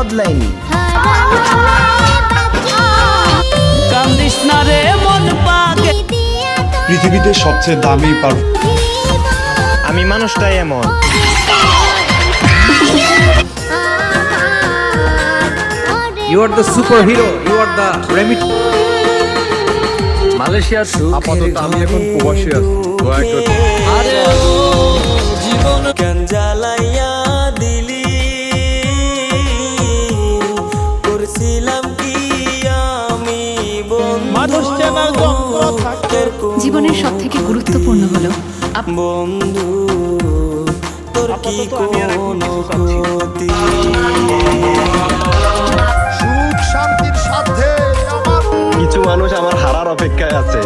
বদলায়নি। কান্দিস না রে মন পাগে। পৃথিবীতে সবচেয়ে দামি আমি মানুষটাই এমন। You are the superhero. You are the remit. মালয়েশিয়ার আপাতত আমি এখন প্রবাসী আছি। দয়া করে আরে ও জীবন কেন জ্বালাইয়া দিলি, করছিলাম কি আমি বন্ধু। জীবনের সবথেকে গুরুত্বপূর্ণ হলো বন্ধু তোর কি কোনো ক্ষতি? সুখ শান্তির সাথে কিছু মানুষ আমার হারার অপেক্ষায় আছে।